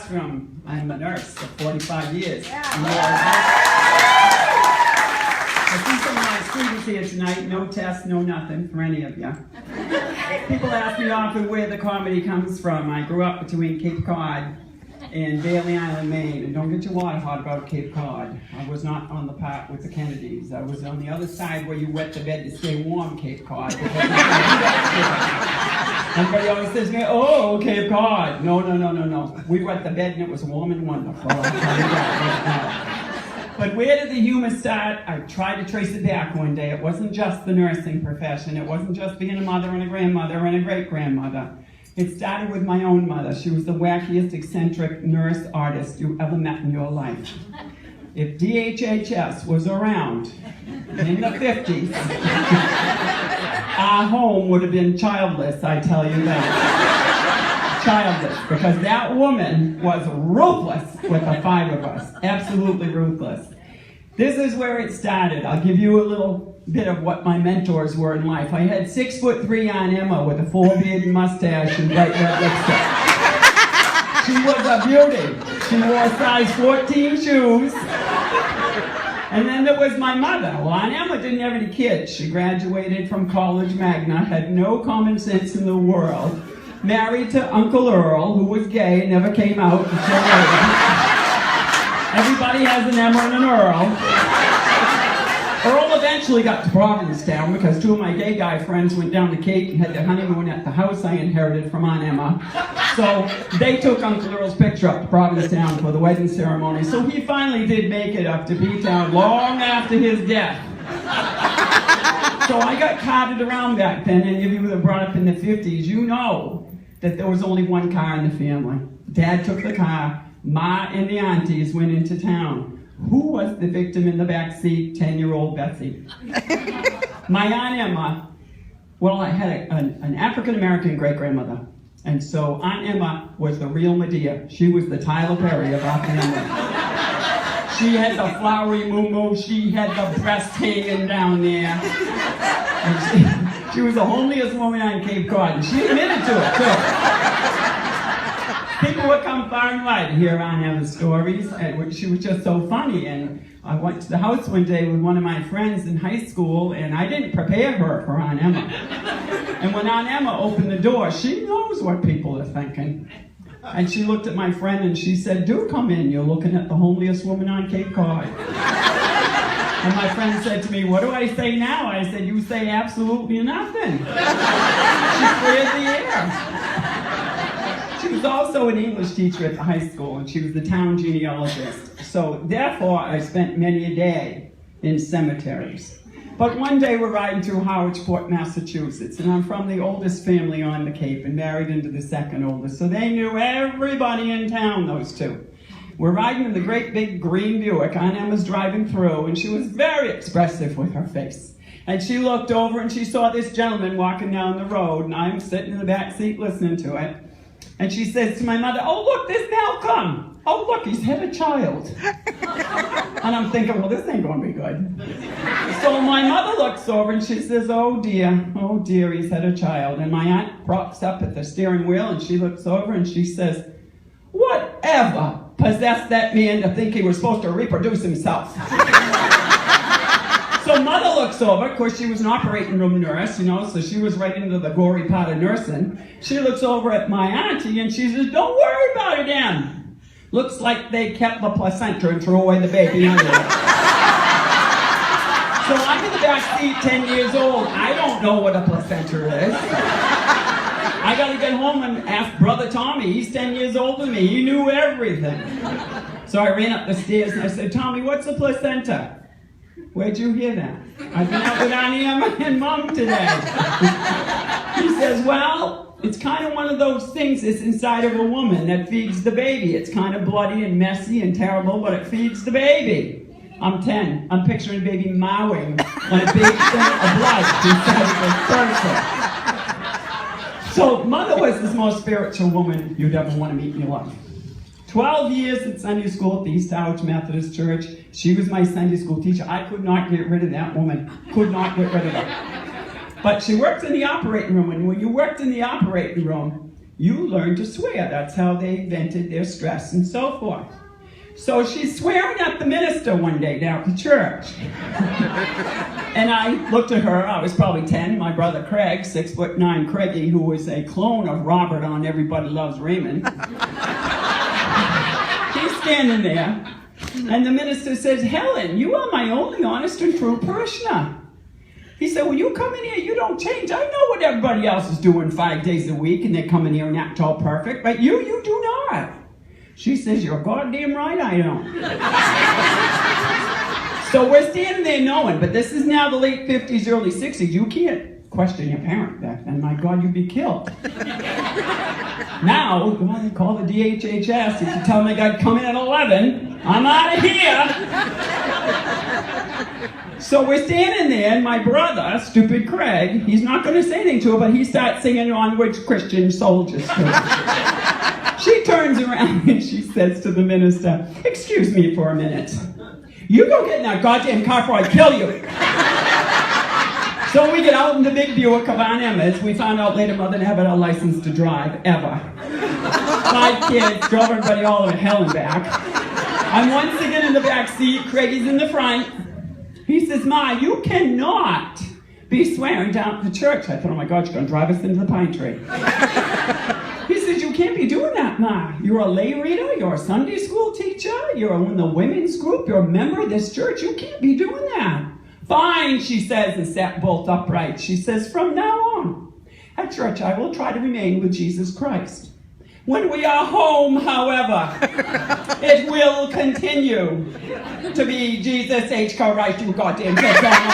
classroom. I'm a nurse for 45 years. Yeah. I see some of my students here tonight. No tests, no nothing for any of you. People ask me often where the comedy comes from. I grew up between Cape Cod and Bailey Island, Maine. And don't get your water hot about Cape Cod. I was not on the part with the Kennedys. I was on the other side where you wet the bed to stay warm, Cape Cod. Everybody always says to me, oh, Cape Cod. No. We wet the bed and it was warm and wonderful. I'll tell you that. But where did the humor start? I tried to trace it back one day. It wasn't just the nursing profession. It wasn't just being a mother and a grandmother and a great-grandmother. It started with my own mother. She was the wackiest, eccentric nurse artist you ever met in your life. If DHHS was around in the 50s, our home would have been childless, I tell you that. Childless, because that woman was ruthless with the 5 of us. Absolutely ruthless. This is where it started. I'll give you a little bit of what my mentors were in life. I had 6'3" Aunt Emma with a full beard and mustache and bright red lipstick. She was a beauty. She wore size 14 shoes. And then there was my mother. Well, Aunt Emma didn't have any kids. She graduated from college magna, had no common sense in the world, married to Uncle Earl, who was gay and never came out until later. Everybody has an Emma and an Earl. Earl eventually got to Provincetown because 2 of my gay guy friends went down to Cape and had their honeymoon at the house I inherited from Aunt Emma. So they took Uncle Earl's picture up to Provincetown for the wedding ceremony. So he finally did make it up to B-Town long after his death. So I got carted around back then, and if you were brought up in the 50s, you know that there was only one car in the family. Dad took the car, Ma and the aunties went into town. Who was the victim in the back seat? 10-year-old Betsy. My Aunt Emma, well, I had an African-American great-grandmother, and so Aunt Emma was the real Medea. She was the Tyler Perry of our family. She had the flowery moo-moo, she had the breast hanging down there. And she was the homeliest woman on Cape Cod, and she admitted to it, too. People would come far and wide to hear Aunt Emma's stories, and she was just so funny. And I went to the house one day with one of my friends in high school, and I didn't prepare her for Aunt Emma. And when Aunt Emma opened the door, she knows what people are thinking. And she looked at my friend and she said, do come in, you're looking at the homeliest woman on Cape Cod. And my friend said to me, what do I say now? I said, you say absolutely nothing. She cleared the air. She was also an English teacher at the high school, and she was the town genealogist. So therefore, I spent many a day in cemeteries. But one day we're riding through Howardsport, Massachusetts, and I'm from the oldest family on the Cape and married into the second oldest. So they knew everybody in town, those two. We're riding in the great big green Buick. Aunt Emma's driving through, and she was very expressive with her face. And she looked over and she saw this gentleman walking down the road, and I'm sitting in the back seat listening to it. And she says to my mother, oh, look, there's Malcolm. Oh, look, he's had a child. And I'm thinking, well, this ain't going to be good. So my mother looks over and she says, oh, dear, he's had a child. And my aunt props up at the steering wheel and she looks over and she says, whatever possessed that man to think he was supposed to reproduce himself? So mother looks over, of course she was an operating room nurse, so she was right into the gory part of nursing. She looks over at my auntie and she says, don't worry about it, Em. Looks like they kept the placenta and threw away the baby under it. So I'm in the back seat, 10 years old. I don't know what a placenta is. I gotta get home and ask Brother Tommy. He's 10 years older than me. He knew everything. So I ran up the stairs and I said, Tommy, what's a placenta? Where'd you hear that? I've been out with Auntie Emma and Mom today. He says, well, it's kind of one of those things that's inside of a woman that feeds the baby. It's kind of bloody and messy and terrible, but it feeds the baby. I'm 10. I'm picturing a baby mowing on a big thing of blood inside of a person. So mother was the most spiritual woman you'd ever want to meet in your life. 12 years in Sunday school at the East Howard Methodist Church. She was my Sunday school teacher. I could not get rid of that woman. Could not get rid of her. But she worked in the operating room, and when you worked in the operating room, You learn to swear. That's how they vented their stress and so forth. So she's swearing at the minister one day down at the church. And I looked at her, I was probably 10, my brother Craig, 6'9" Craigie, who was a clone of Robert on Everybody Loves Raymond. He's standing there, and the minister says, Helen, you are my only honest and true parishioner. He said, when you come in here, you don't change. I know what everybody else is doing 5 days a week, and they come in here and act all perfect, but you do not. She says, you're goddamn right I don't. So we're standing there knowing, but this is now the late 50s, early 60s. You can't question your parent back then. My God, you'd be killed. Now, well, they call the DHHS. If you tell them they got to come in at 11, I'm out of here. So we're standing there, and my brother, stupid Craig, he's not going to say anything to her, but he starts singing Onward Christian Soldiers. She turns around and she says to the minister, excuse me for a minute. You go get in that goddamn car before I kill you. So we get out in the big Buick of Aunt Emma's. We found out later Mother never had a license to drive, ever. 5 kids, drove everybody all over hell and back. I'm once again in the back seat, Craigie's in the front. He says, Ma, you cannot be swearing down at the church. I thought, oh my God, you're going to drive us into the pine tree. He says, you can't be doing that, Ma. You're a lay reader, you're a Sunday school teacher, you're in the women's group, you're a member of this church, you can't be doing that. Fine, she says, and sat bolt upright. She says, from now on, at church I will try to remain with Jesus Christ. When we are home, however, it will continue to be Jesus H. Christ, you goddamn get down.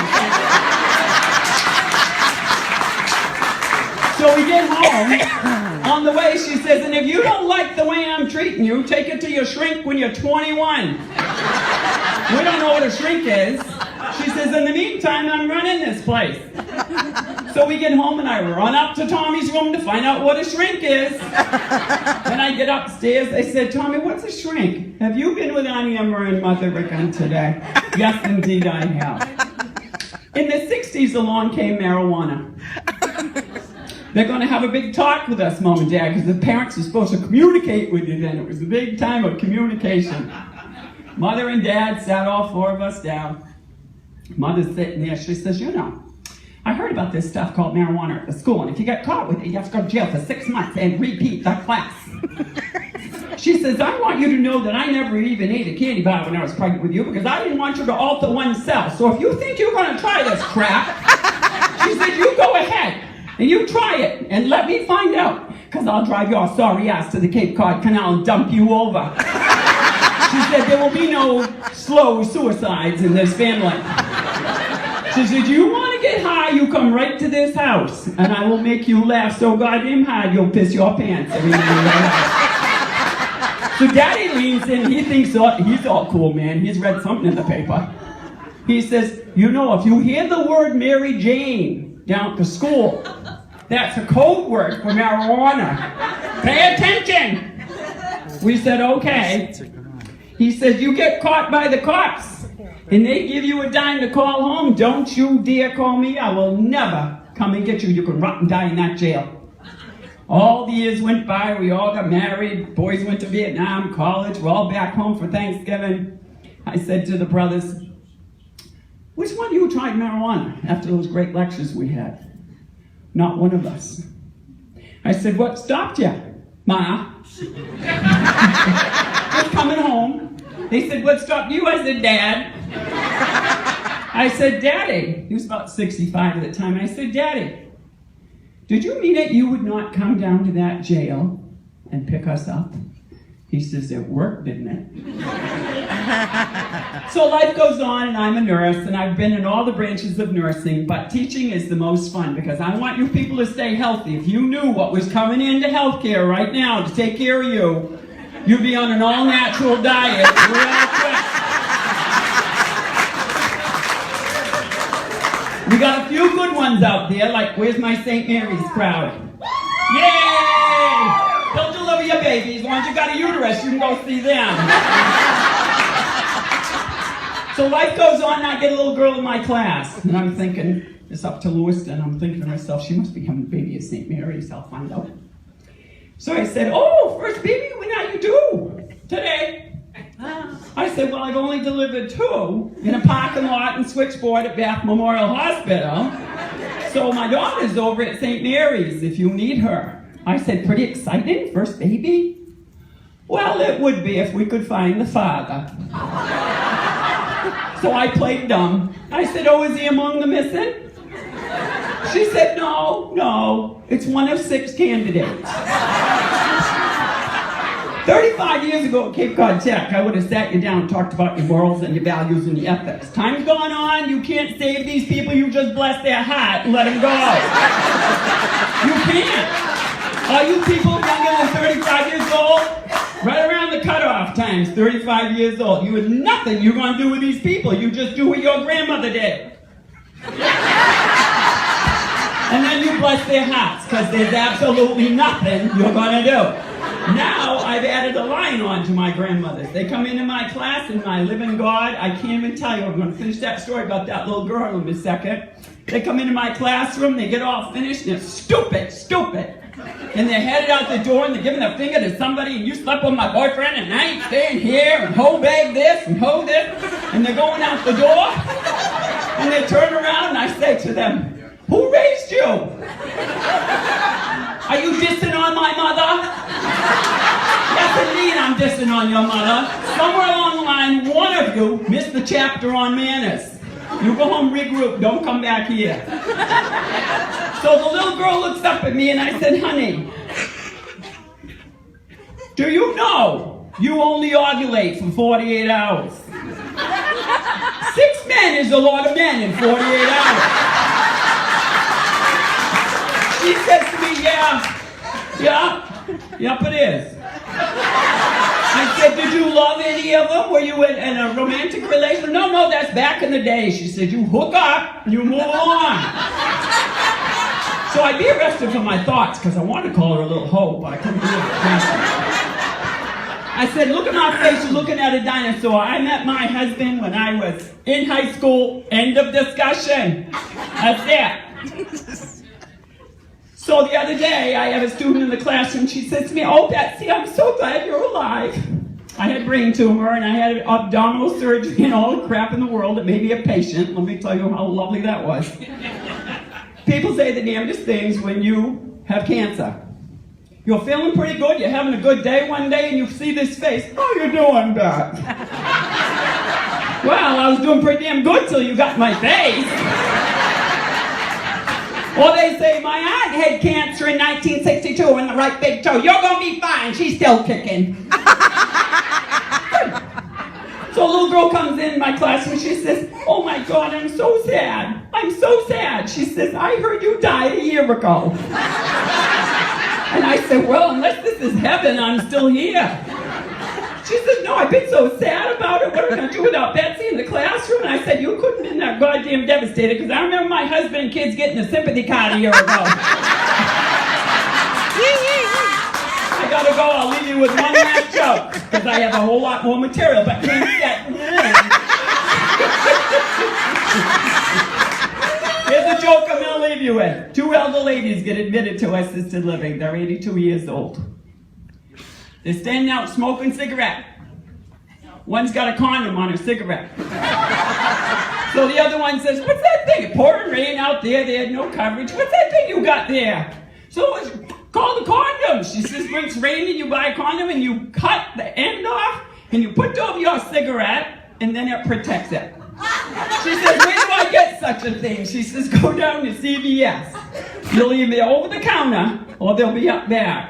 So we get home. On the way, she says, and if you don't like the way I'm treating you, take it to your shrink when you're 21. We don't know what a shrink is. She says, in the meantime, I'm running this place. So we get home, and I run up to Tommy's room to find out what a shrink is. When I get upstairs, I said, Tommy, what's a shrink? Have you been with Auntie Emma and Mother again today? Yes, indeed, I have. In the 60s, along came marijuana. They're going to have a big talk with us, Mom and Dad, because the parents are supposed to communicate with you then. It was a big time of communication. Mother and Dad sat all 4 of us down. Mother's sitting there. She says, you know, I heard about this stuff called marijuana at the school, and if you get caught with it, you have to go to jail for 6 months and repeat the class. She says, I want you to know that I never even ate a candy bar when I was pregnant with you because I didn't want you to alter oneself. So if you think you're going to try this crap, she said, you go ahead. And you try it, and let me find out, because I'll drive your sorry ass to the Cape Cod Canal and dump you over. She said, there will be no slow suicides in this family. She said, you want to get high, you come right to this house, and I will make you laugh so goddamn hard you'll piss your pants every night. So Daddy leans in, he thinks he's all cool, man. He's read something in the paper. He says, you know, if you hear the word Mary Jane down at the school, that's a code word for marijuana. Pay attention. We said, okay. He says, you get caught by the cops and they give you a dime to call home, don't you dare call me. I will never come and get you. You can rot and die in that jail. All the years went by. We all got married. Boys went to Vietnam, college. We're all back home for Thanksgiving. I said to the brothers, which one of you tried marijuana after those great lectures we had? Not one of us. I said, what stopped you, Ma? Just coming home. They said, what stopped you? I said, Dad. I said, Daddy. He was about 65 at the time. I said, Daddy, did you mean that you would not come down to that jail and pick us up? He says, it worked, didn't it? So life goes on, and I'm a nurse, and I've been in all the branches of nursing, but teaching is the most fun because I want you people to stay healthy. If you knew what was coming into healthcare right now to take care of you, you'd be on an all-natural diet real quick. We got a few good ones out there, like where's my St. Mary's crowd? Yay! They'll deliver your babies. Once you got a uterus, you can go see them. So life goes on, and I get a little girl in my class, and I'm thinking, it's up to Lewiston, I'm thinking to myself, she must be having a baby at St. Mary's, I'll find out. So I said, oh, first baby, when are you due? Today. I said, well, I've only delivered 2 in a parking lot and switchboard at Bath Memorial Hospital. So my daughter's over at St. Mary's if you need her. I said, pretty exciting, first baby? Well, it would be if we could find the father. So I played dumb. I said, oh, is he among the missing? She said, no, it's one of 6 candidates. 35 years ago at Cape Cod Tech, I would have sat you down and talked about your morals and your values and your ethics. Time's gone on, you can't save these people, you just bless their heart and let them go. You can't. All you people younger than 35 years old, right around the cutoff times, 35 years old, you have nothing you're going to do with these people. You just do what your grandmother did. And then you bless their hearts, because there's absolutely nothing you're going to do. Now, I've added a line on to my grandmothers. They come into my class, and I live in God. I can't even tell you. I'm going to finish that story about that little girl in a second. They come into my classroom, they get all finished, and they're stupid. And they're headed out the door, and they're giving a finger to somebody, and you slept with my boyfriend, and I ain't staying here, and hoe bag this, and hoe this. And they're going out the door, and they turn around, and I say to them, who raised you? Are you dissing on my mother? Yes, indeed, I'm dissing on your mother. Somewhere along the line, one of you missed the chapter on manners. You go home, regroup, don't come back here. So the little girl looks up at me and I said, honey, do you know you only ovulate for 48 hours? 6 men is a lot of men in 48 hours. She says to me, yep it is. I said, did you love any of them? Were you in a romantic relationship? No, that's back in the day. She said, you hook up, you move on. So I'd be arrested for my thoughts, because I wanted to call her a little hoe, but I couldn't do it. I said, look at my face, you're looking at a dinosaur. I met my husband when I was in high school. End of discussion. That's it. So the other day, I have a student in the classroom. She says to me, oh, Betsy, I'm so glad you're alive. I had a brain tumor, and I had abdominal surgery and all the crap in the world. It made me a patient. Let me tell you how lovely that was. People say the damnedest things when you have cancer. You're feeling pretty good. You're having a good day one day, and you see this face. How you doing, Beth? Well, I was doing pretty damn good till you got my face. Or they say, my aunt had cancer in 1962 in the right big toe. You're going to be fine. She's still kicking. So a little girl comes in my class and she says, oh my God, I'm so sad. I'm so sad. She says, I heard you died a year ago. And I said, well, unless this is heaven, I'm still here. She said, no, I've been so sad about it. What are we going to do without Betsy in the classroom? And I said, you couldn't have been that goddamn devastated, because I remember my husband and kids getting a sympathy card a year ago. I got to go. I'll leave you with one last joke, because I have a whole lot more material, but can't get. Here's a joke I'm going to leave you with. 2 elder ladies get admitted to assisted living. They're 82 years old. They're standing out smoking cigarette. One's got a condom on her cigarette. So the other one says, what's that thing? It pouring rain out there. They had no coverage. What's that thing you got there? So it's called a condom. She says, when it's raining, you buy a condom and you cut the end off and you put it over your cigarette and then it protects it. She says, where do I get such a thing? She says, go down to CVS. You'll either be over the counter or they'll be up there.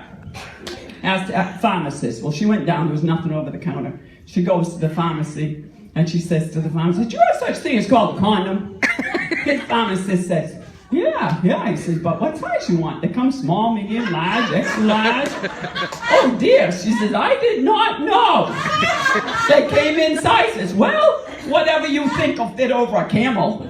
Asked a pharmacist. Well, she went down. There was nothing over the counter. She goes to the pharmacy, and she says to the pharmacist, do you have such thing as called a condom? His pharmacist says, yeah. He says, but what size you want? They come small, medium, large, extra large. Oh, dear. She says, I did not know. They came in sizes. Well, whatever you think will fit over a camel.